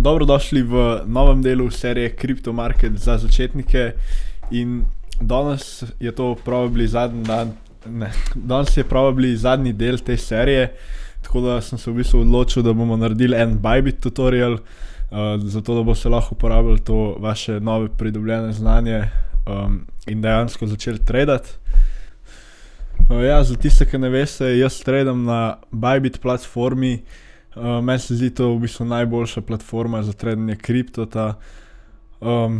Dobrodošli v novem delu serije Crypto Market za začetnike in danes je to probably zadnji del te serije, tako da sem se v bistvu odločil, da bomo naredili en Bybit tutorial, zato da bo se lahko uporabljalo to vaše nove pridobljene znanje in dejansko začeli tradati. Za tiste, ki ne veste, jaz tradam na Bybit platformi. Meni se zdi to v bistvu najboljša platforma za tradanje kriptota.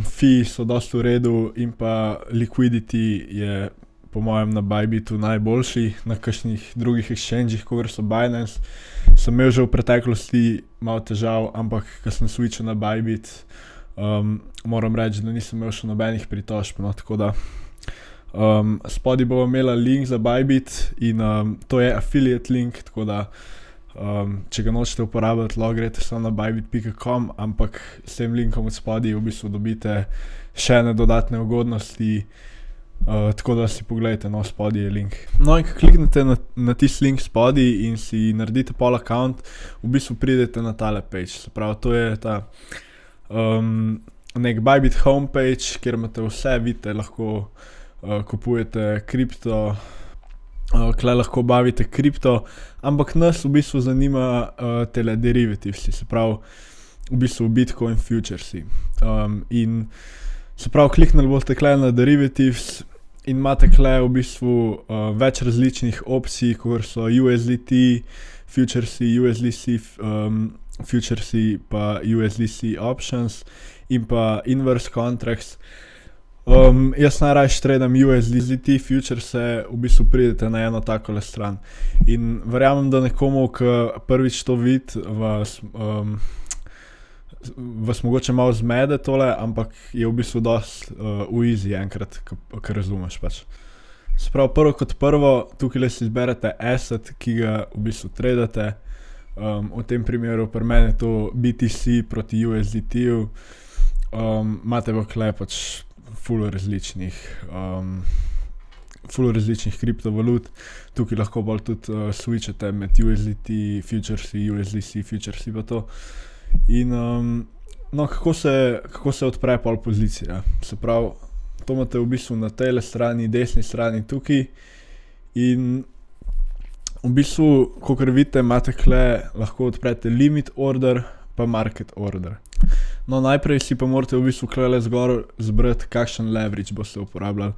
Fee so dosti v redu in pa liquidity je po mojem na Bybitu najboljši. Na kakšnih drugih exchangih, kot so Binance, sem imel že v preteklosti malo težav, ampak ko sem switchal na Bybit, moram reči, da nisem imel še nobenih pritožb, no, tako da spodaj bomo imela link za Bybit in to je affiliate link, tako da če ga nočete uporabljati, lahko greste samo na bybit.com, ampak s tem linkom od spodaj v bistvu dobite še ene dodatne ugodnosti, tako da si pogledajte, no, spodaj je link. No, in ko kliknete na tisti link spodaj in si naredite pol account, v bistvu pridete na tale page. Se pravi, to je ta nek Bybit homepage, kjer imate vse, vidite, lahko kupujete kripto, kle lahko bavite kripto, ampak nas v bistvu zanima tele derivativsi, se pravi v bistvu Bitcoin futuresi. In se pravi, kliknili boste kle na derivatives in imate kle v bistvu več različnih opcij, kot so USDT futuresi, USDC futuresi, pa USDC options in pa inverse contracts. Jaz najrajši tradam USDT futurese, v bistvu pridete na eno takole stran. In verjamem, da nekomu, ki prvič to vidi, vas mogoče malo zmede tole, ampak je v bistvu dosti easy enkrat, ko razumeš pač. Se pravi, prvo kot prvo, tukaj si izberete asset, ki ga v bistvu tradate. V tem primeru pri meni je to BTC proti USDT-ju. Imate pa kle pač ful različnih kriptovalut. Tukaj lahko bolj tudi switchate med USDT futuresi, USDC futuresi pa to. In no, kako se odpre pol pozicija? Se pravi, to imate v bistvu na tejle strani, desni strani tukaj in v bistvu, kakor vidite, imate kle, lahko odprete limit order pa market order. No, najprej si pa morate v bistvu klele zgor zbrati, kakšen leverage boste uporabljali.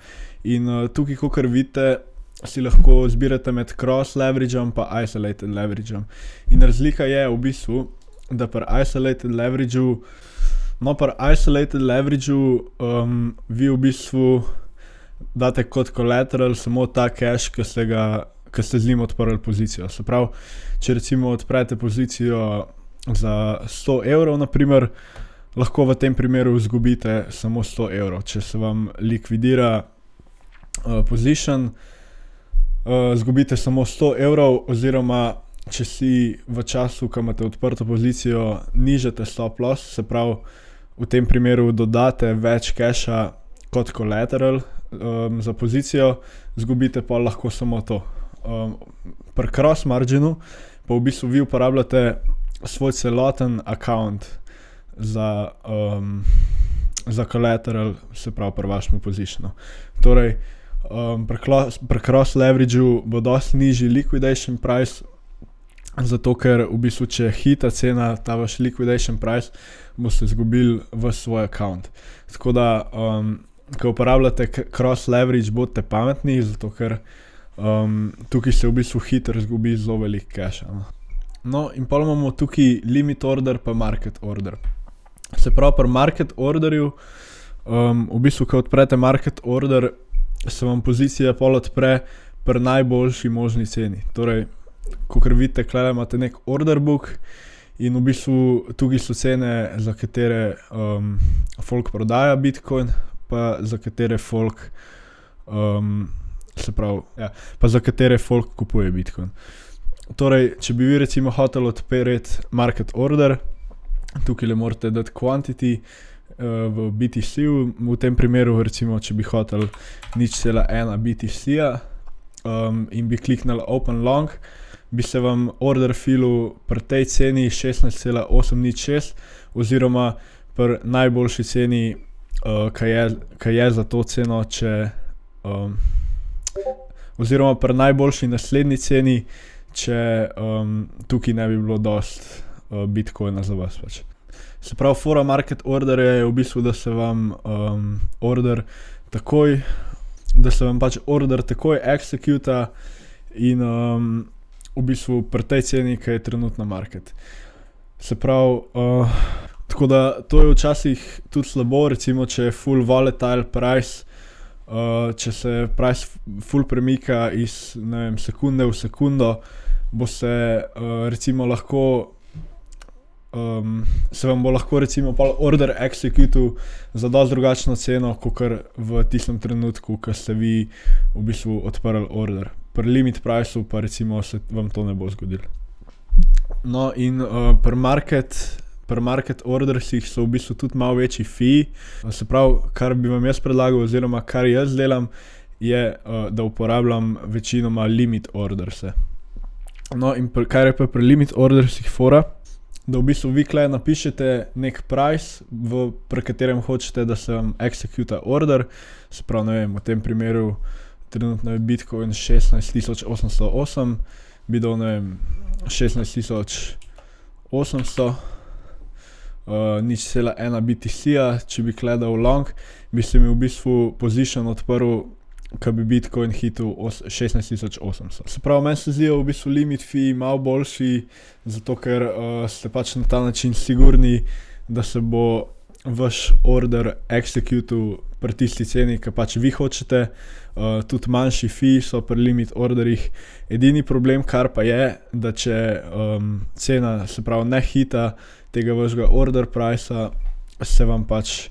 In tukaj, kakor vidite, si lahko zbirate med cross leverageom pa isolated leverageom. In razlika je v bistvu, da pri isolated leverageu vi v bistvu date kot collateral samo ta cash, ki ste z njim odprli pozicijo. Se pravi, če recimo odprete pozicijo za 100 evrov, naprimer, lahko v tem primeru izgubite samo 100 evrov. Če se vam likvidira position, izgubite samo 100 evrov, oziroma če si v času, ko imate odprto pozicijo, nižate stop loss, se pravi, v tem primeru dodate več casha kot collateral za pozicijo, izgubite pa lahko samo to. Pri cross marginu pa v bistvu vi uporabljate svoj celoten account za collateral, se pravi pri vašem positionu. Torej, pri cross leverageu bo dosti nižji liquidation price, zato ker v bistvu, če hita cena ta vaš liquidation price, boste izgubili v svoj account. Tako da, ko uporabljate cross leverage, bodite pametni, zato ker tukaj se v bistvu hitro izgubi zelo veliko casha. No, in potem imamo tukaj limit order pa market order. Se pravi, pri market orderju, v bistvu, ko odprete market order, se vam pozicija pol odpre pri najboljši možni ceni. Torej, kakor vidite, klele imate nek order book in v bistvu tukaj so cene, za katere folk prodaja Bitcoin, pa za katere folk pa za katere folk kupuje Bitcoin. Torej, če bi vi recimo hotel odpreti market order, tukaj le morate dati quantity v BTC-u, v tem primeru recimo, če bi hotel 0,1 BTC-a in bi kliknili open long, bi se vam order filil pri tej ceni 16,806 oziroma pri najboljši ceni, ki je za to ceno, oziroma pri najboljši naslednji ceni, če tukaj ne bi bilo dosti bitcoina za vas pač. Se pravi, fora market orderja je v bistvu, da se vam pač order takoj executa in v bistvu pri tej ceni, ki je trenutna market. Se pravi, tako da to je včasih tudi slabo, recimo če je full volatile price, če se price full premika iz, ne vem, sekunde v sekundo, bo se recimo lahko se vam bo lahko recimo order executal za dosti drugačno ceno, kakor v tistem trenutku, ko ste vi v bistvu odprli order. Pri limit priceu pa recimo se vam to ne bo zgodilo. No in pri market ordersih so v bistvu tudi malo večji fee. Se pravi, kar bi vam jaz predlagal oziroma kar jaz delam, je, da uporabljam večinoma limit orderse. No in kar je pa pri limit ordersih fora, da v bistvu vi tukaj napišete nek price, pri katerem hočete, da se vam executa order. Se pravi, ne vem, v tem primeru trenutno je Bitcoin 16,808, bi dal, ne vem, 16,800, 0,1 BTC-ja, če bi tukaj dal long, bi se mi v bistvu position odprl, ko bi Bitcoin hitil 16,800. Se pravi, meni se zdijo v bistvu limit fee malo boljši, zato ker ste pač na ta način sigurni, da se bo vaš order executal pri tisti ceni, ki pač vi hočete. Tudi manjši fee so pri limit orderih. Edini problem, kar pa je, da če cena, se pravi, ne hita tega vašega order pricea, se vam pač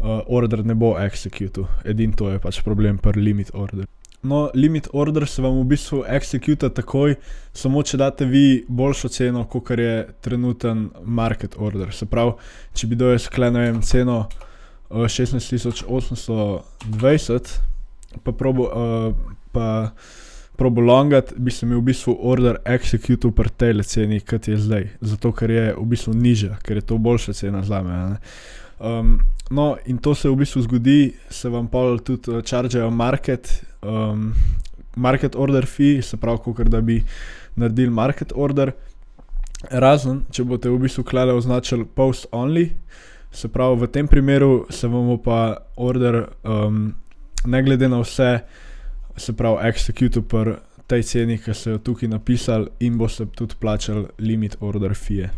order ne bo executal. Edino to je pač problem pri limit order. No, limit order se vam v bistvu executa takoj, samo če date vi boljšo ceno, kakor je trenuten market order. Se pravi, če bi dal jaz tukaj, ne vem, ceno 16,820, pa probo longat, bi se mi v bistvu order executal pri tej ceni, kot je zdaj. Zato, ker je v bistvu nižja, ker je to boljša cena zame, ne. No, in to se v bistvu zgodi, se vam pol tudi chargejo market order fee, se pravi, kakor da bi naredili market order, razen, če boste v bistvu klele označili post only, se pravi, v tem primeru se vam bo pa order, ne glede na vse, se pravi, executal pri tej ceni, ki se jo tukaj napisali, in boste tudi plačali limit order fee.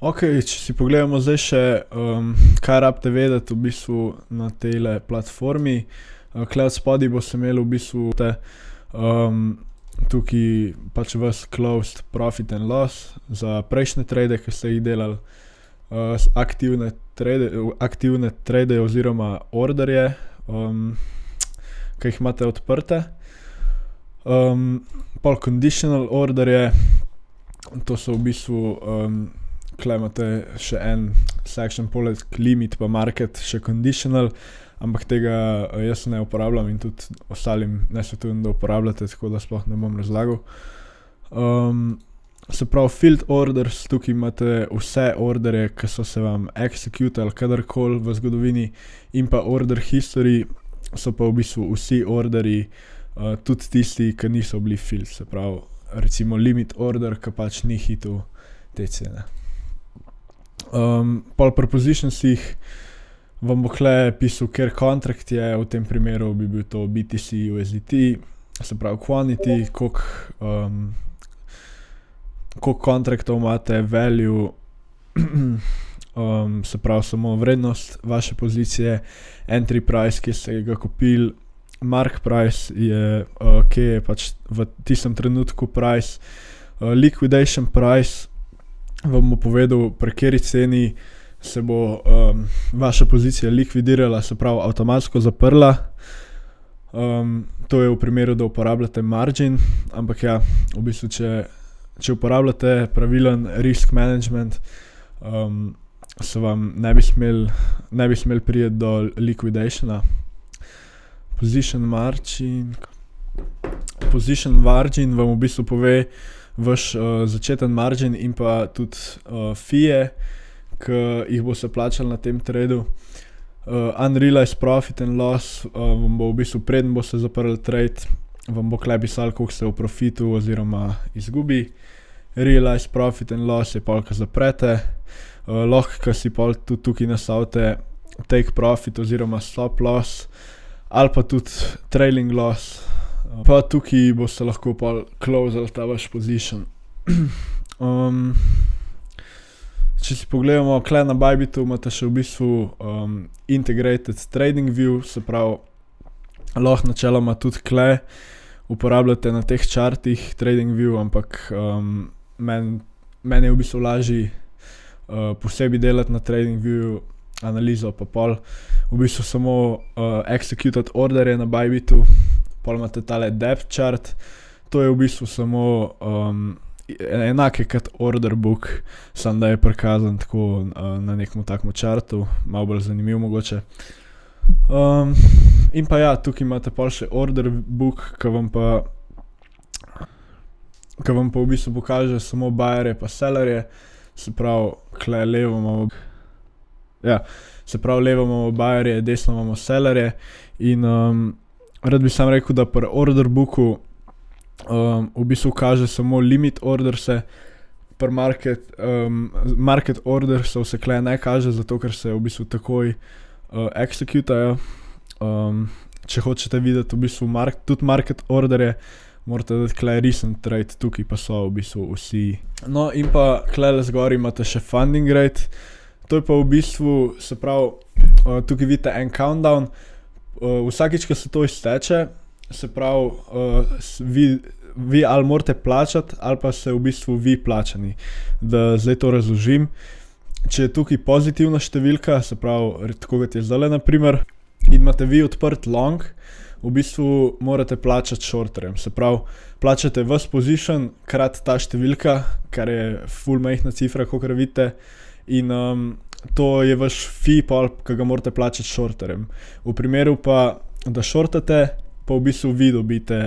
Ok, če si pogledamo zdaj še, kaj rabite vedeti v bistvu na tejle platformi. Tukaj od spodaj boste imeli v bistvu tukaj pač vas closed profit and loss za prejšnje trade, ki ste jih delali, aktivne trade oziroma orderje, ki jih imate odprte. Pol conditional orderje, to so v bistvu tukaj imate še en section poleg limit pa market, še conditional, ampak tega jaz ne uporabljam in tudi ostalim ne svetujem, da uporabljate, tako da sploh ne bom razlagal. Se pravi, field orders, tukaj imate vse orderje, ki so se vam executali kadarkoli v zgodovini, in pa order history so pa v bistvu vsi orderji, tudi tisti, ki niso bili field, se pravi, recimo limit order, ki pač ni hitil te cene. Pol pri positionsih vam bo tukaj pisal, ker kontrakt je, v tem primeru bi bil to BTC USDT, se pravi quantity, koliko kontraktov imate, value, se pravi samo vrednost vaše pozicije, entry price, ki ste ga kupili, mark price je, ki je pač v tistem trenutku price, liquidation price vam bo povedal, pri kateri ceni se bo vaša pozicija likvidirala, se pravi avtomatsko zaprla. To je v primeru, da uporabljate margin, ampak ja, v bistvu, če uporabljate pravilen risk management, se vam ne bi smel priti do liquidationa. Position margin, Position margin vam v bistvu pove vaš začeten margin in pa tudi fije, ki jih boste plačali na tem tradu. Unrealized profit and loss vam bo v bistvu, preden boste zaprli trade, vam bo kle pisalo, koliko ste v profitu oziroma izgubi. Realized profit and loss je pol, ko zaprete. Lahko si pol tudi tukaj nastavite take profit oziroma stop loss ali pa tudi trailing loss. Pa tukaj boste lahko pol closali ta vaš position. Če si pogledamo, kle na Bybitu imate še v bistvu integrated trading view, se pravi, lahko načeloma tudi kle uporabljate na teh chartih trading view, ampak meni je v bistvu lažje posebej delati na trading view analizo, pa pol v bistvu samo executed orderje na Bybitu, pol imate tale depth chart, to je v bistvu samo enake kot order book, samo da je prikazan tako na nekom takmu chartu, malo bolj zanimiv mogoče. In pa ja, tukaj imate pol še order book, ki vam pa v bistvu pokaže samo buyerje pa sellerje, se pravi, kle levo imamo, levo imamo buyerje, desno imamo sellerje in rad bi sam rekel, da pri order booku v bistvu kaže samo limit orderse, pri market orderse se kle ne kaže, zato ker se v bistvu takoj executajo. Če hočete videti v bistvu tudi market orderje, morate dati kle recent trade, tukaj pa so v bistvu vsi. No in pa kle zgor imate še funding rate, to je pa v bistvu, se pravi, tukaj vidite en countdown, vsakič, ko se to izteče, se pravi, vi ali morate plačati, ali pa ste v bistvu vi plačani. Da zdaj to razložim. Če je tukaj pozitivna številka, se pravi, tako kot je zdajle na primer, in imate vi odprt long, v bistvu morate plačati shorterjem. Se pravi, plačate vas position krat ta številka, kar je ful majhna cifra, kakor vidite, in to je vaš fee pol, ki ga morate plačati shorterjem. V primeru pa, da shortate, pa v bistvu vi dobite,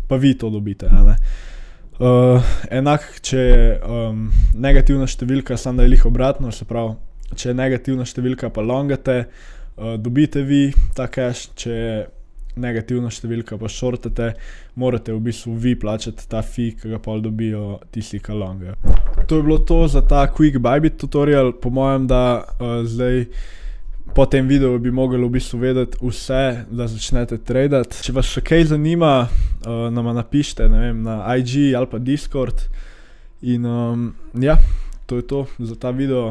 pa vi to dobite, a ne. Enak, če je negativna številka, samo da je lih obratno, se pravi, če je negativna številka pa longate, dobite vi ta cash, če je negativna številka pa shortate, morate v bistvu vi plačati ta fee, ki ga pol dobijo tisti, ki longajo. To je bilo to za ta quick Bybit tutorial, po mojem, da zdaj po tem videu bi mogli v bistvu vedeti vse, da začnete tradati. Če vas še kaj zanima, nama napišite, ne vem, na IG ali pa Discord in ja, to je to za ta video.